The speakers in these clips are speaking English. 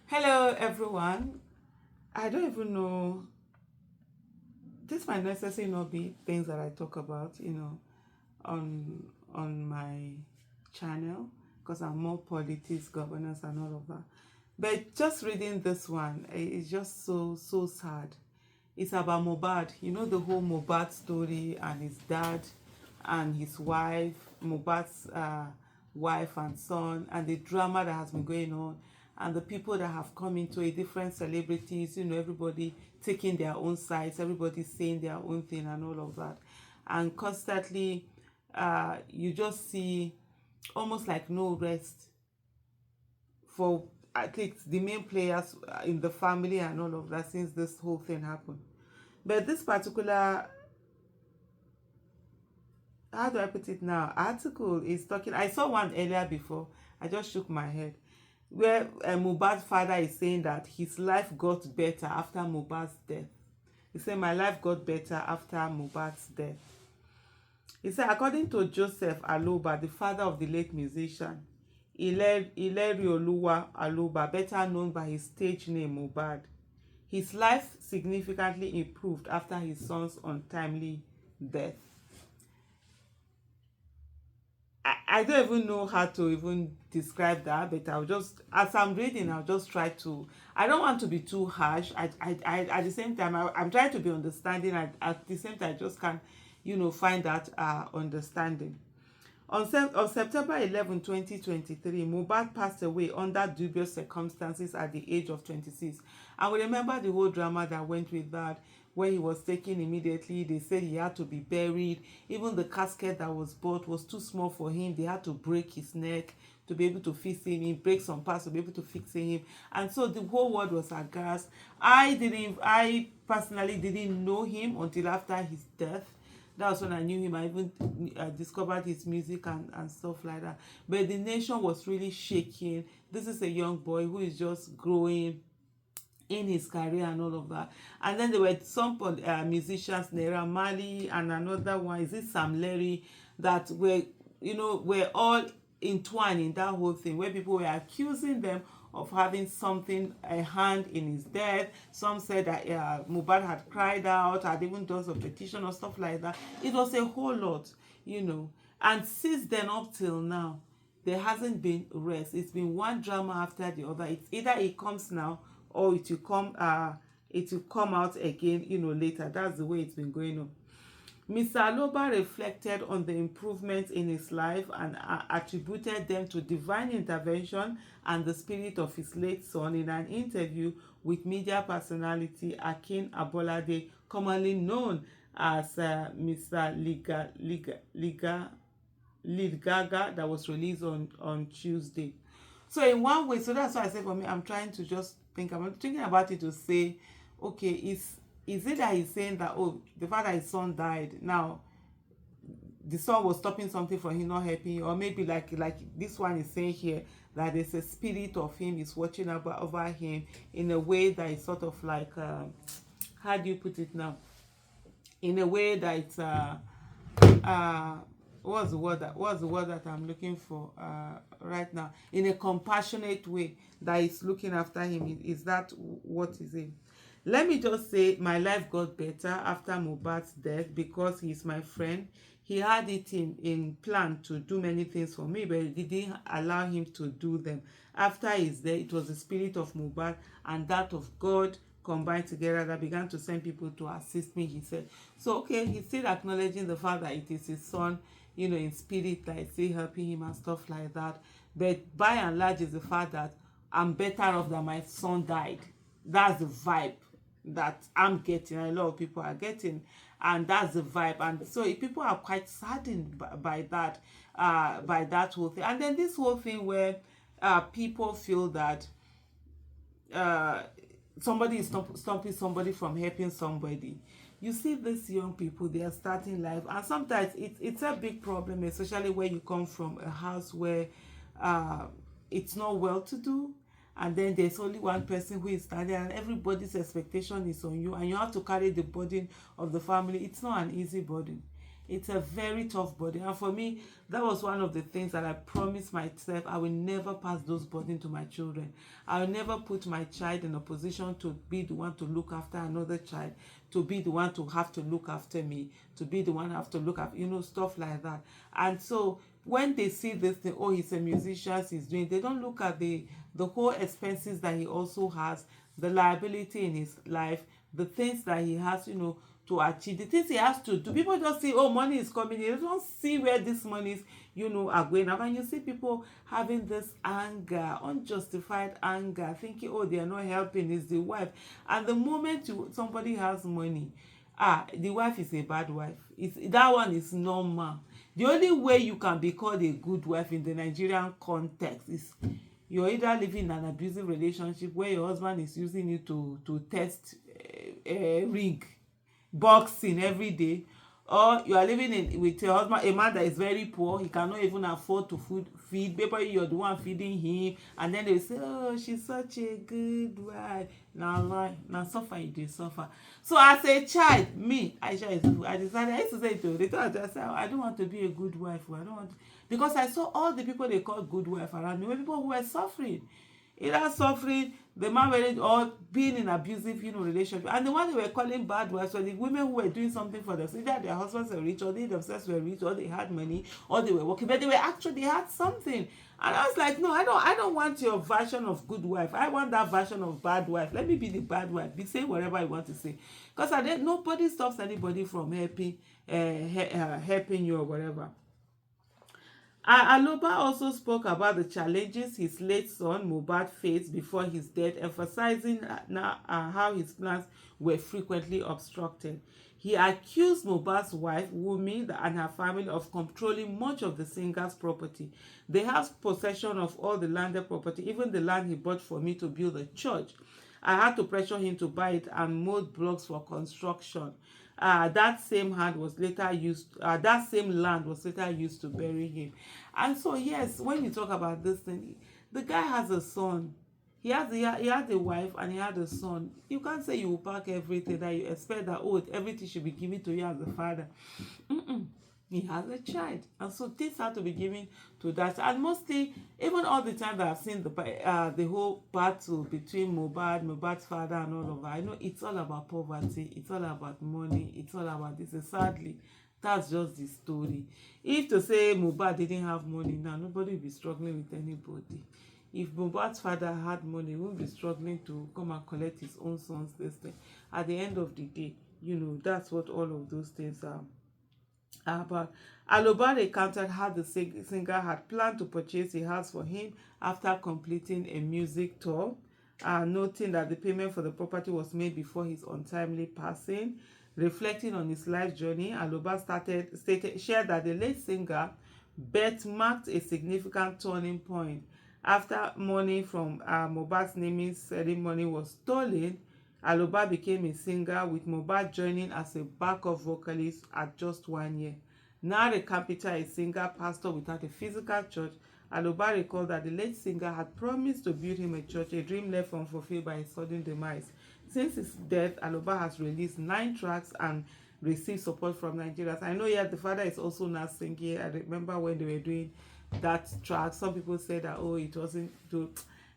Hello, everyone. I don't even know. This might necessarily not be things that I talk about, on my channel because I'm more politics, governance, and all of that. But just reading this one, it's just so sad. It's about Mohbad. You know the whole Mohbad story and his dad and his wife, Mohbad's wife and son, and the drama that has been going on, and the people that have come into it, different celebrities, everybody taking their own sides, everybody saying their own thing and all of that. And constantly, you just see almost like no rest for at least the main players in the family and all of that since this whole thing happened. But this particular, how do I put it now, article is talking. I saw one earlier before. I just shook my head. Where Mohbad's father is saying that his life got better after Mohbad's death. He said, "My life got better after Mohbad's death." He said, according to Joseph Aloba, the father of the late musician, Ilerioluwa Aloba, better known by his stage name Mohbad, his life significantly improved after his son's untimely death. I don't even know how to even describe that, but I'll just, as I'm reading, I'll just try to. I don't want to be too harsh. At the same time, I'm trying to be understanding. At the same time, I just can't, find that understanding. On September 11, 2023, Mohbad passed away under dubious circumstances at the age of 26. And we remember the whole drama that went with that. When he was taken immediately, they said he had to be buried. Even the casket that was bought was too small for him. They had to break his neck to be able to fix him. He break some parts to be able to fix him. And so the whole world was aghast. I personally didn't know him until after his death. That was when I knew him. I even discovered his music and stuff like that. But the nation was really shaking. This is a young boy who is just growing in his career and all of that. And then there were some musicians, Naira Marley and another one, is it Sam Larry, that were all entwined in that whole thing, where people were accusing them of having something, a hand in his death. Some said that Mohbad had cried out, had even done some petition or stuff like that. It was a whole lot. And since then up till now, there hasn't been rest. It's been one drama after the other. It's either it comes now or it will come out again, later. That's the way it's been going on. Mr. Aloba reflected on the improvements in his life and attributed them to divine intervention and the spirit of his late son in an interview with media personality Akin Abolade, commonly known as Mr. Lead Gaga, that was released on Tuesday. So in one way, so that's why I say for me, I'm trying to just think. I'm thinking about it to say, okay, is it that he's saying that, oh, the fact that his son died now, the son was stopping something from him not helping, or maybe like this one is saying here, that there's a spirit of him is watching over him in a way that is sort of like how do you put it now, in a way that it's what's the word that I'm looking for right now, in a compassionate way, that is looking after him. Is that what is it? Let me just say, my life got better after Mohbad's death because he's my friend. He had it in plan to do many things for me, but it didn't allow him to do them. After his death, it was the spirit of Mohbad and that of God combined together that began to send people to assist me, he said. So, okay, he's still acknowledging the fact that it is his son, in spirit, that is still helping him and stuff like that. But by and large, is the fact that I'm better off than my son died. That's the vibe that I'm getting, a lot of people are getting, and that's the vibe. And so people are quite saddened by that whole thing. And then this whole thing where people feel that uh, somebody is stopping somebody from helping somebody. You see these young people, they are starting life, and sometimes it's a big problem, especially where you come from a house where uh, it's not well to do, and then there's only one person who is standing and everybody's expectation is on you, and you have to carry the burden of the family. It's not an easy burden. It's a very tough burden. And for me, that was one of the things that I promised myself. I will never pass those burdens to my children. I will never put my child in a position to be the one to look after another child, to be the one to have to look after me, to be the one have to look after, stuff like that. And so when they see this thing, oh, he's a musician, he's doing, they don't look at the whole expenses that he also has, the liability in his life, the things that he has, to achieve, the things he has to do. People just see, oh, money is coming in. They don't see where this money is, are going up. And you see people having this anger, unjustified anger, thinking, oh, they are not helping, it's the wife. And the moment somebody has money, the wife is a bad wife. That one is normal. The only way you can be called a good wife in the Nigerian context is you're either living in an abusive relationship where your husband is using you to test a ring, boxing every day, or you are living with your husband, a man that is very poor, he cannot even afford to feed, maybe you're the one feeding him, and then they say, oh, she's such a good wife. Now suffer, you do suffer. So as a child, I decided, I used to say to the child, I don't want to be a good wife. I don't want to, because I saw all the people they called good wife around me were people who were suffering, either suffering, the man married, or being in abusive, relationship. And the one they were calling bad wives were the women who were doing something for themselves. Either their husbands were rich, or they themselves were rich, or they had money, or they were working, but they had something. And I was like, no, I don't want your version of good wife. I want that version of bad wife. Let me be the bad wife. Be say whatever you want to say, because nobody stops anybody from helping you or whatever. Aloba also spoke about the challenges his late son Mohbad faced before his death, emphasizing how his plans were frequently obstructed. He accused Mohbad's wife, Wunmi, and her family of controlling much of the singer's property. They have possession of all the landed property, even the land he bought for me to build a church. I had to pressure him to buy it and mold blocks for construction. That same land was later used to bury him. And so yes, when you talk about this thing, the guy has a son. He had a wife and he had a son. You can't say you will pack everything, that you expect that, oh, everything should be given to you as a father. He has a child, and so things have to be given to that. And mostly, even all the time that I've seen the whole battle between Mohbad's father, and all of that, I know it's all about poverty, it's all about money, it's all about this. And sadly, that's just the story. If to say Mohbad didn't have money now, nobody will be struggling with anybody. If Mohbad's father had money, he won't be struggling to come and collect his own son's destiny. At the end of the day, that's what all of those things are. But Aloba recounted how the singer had planned to purchase a house for him after completing a music tour, noting that the payment for the property was made before his untimely passing. Reflecting on his life journey, Aloba shared that the late singer birth marked a significant turning point. After money from Mohbad's naming ceremony was stolen, Aloba became a singer, with Mohbad joining as a backup vocalist at just 1 year. Now a capital, a singer, pastor without a physical church, Aloba recalled that the late singer had promised to build him a church, a dream left unfulfilled by his sudden demise. Since his death, Aloba has released 9 tracks and received support from Nigerians. I know the father is also now singing. I remember when they were doing that track, some people said that, oh, it wasn't too.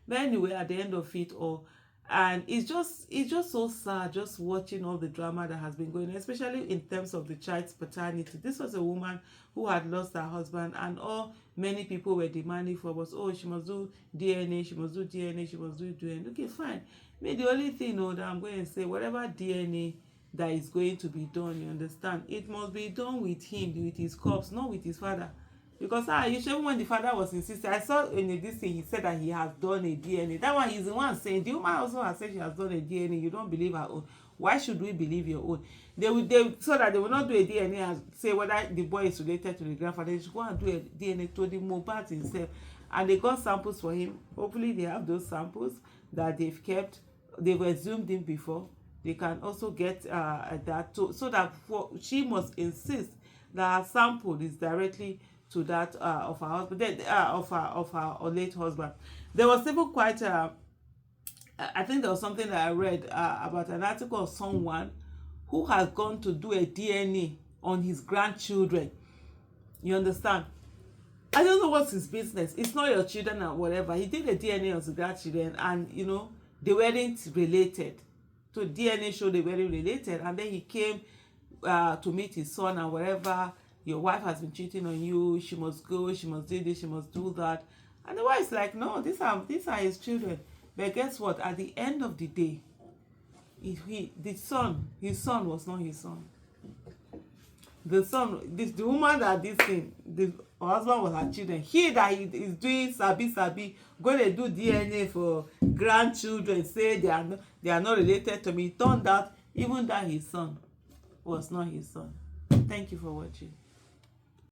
But anyway, at the end of it all, and it's just so sad just watching all the drama that has been going on, especially in terms of the child's paternity. This was a woman who had lost her husband, and all many people were demanding for was, oh, she must do DNA, she must do DNA, she must do DNA. Okay, fine. The only thing that I'm going to say, whatever DNA that is going to be done, you understand, it must be done with him, with his corpse, not with his father. Because usually when the father was insisting, I saw in this thing, he said that he has done a DNA. That one is the one saying, the woman also has said she has done a DNA. You don't believe her own. Why should we believe your own? So that they will not do a DNA and say whether the boy is related to the grandfather. They should go and do a DNA to the Mohbad himself. And they got samples for him. Hopefully they have those samples that they've kept. They've exhumed him before. They can also get that too, so that she must insist that her sample is directly to that of her husband, of her late husband. There was even quite I think there was something that I read about an article of someone who has gone to do a DNA on his grandchildren. You understand? I don't know what's his business. It's not your children and whatever. He did a DNA on his grandchildren, and they weren't related. So DNA showed they weren't related, and then he came to meet his son and whatever. Your wife has been cheating on you. She must go. She must do this. She must do that. And the wife's like, no, these are his children. But guess what? At the end of the day, his son was not his son. The woman that this thing, the husband was her children. He that he is doing sabi, going to do DNA for grandchildren, say they are not related to me. It turned out even that his son was not his son. Thank you for watching.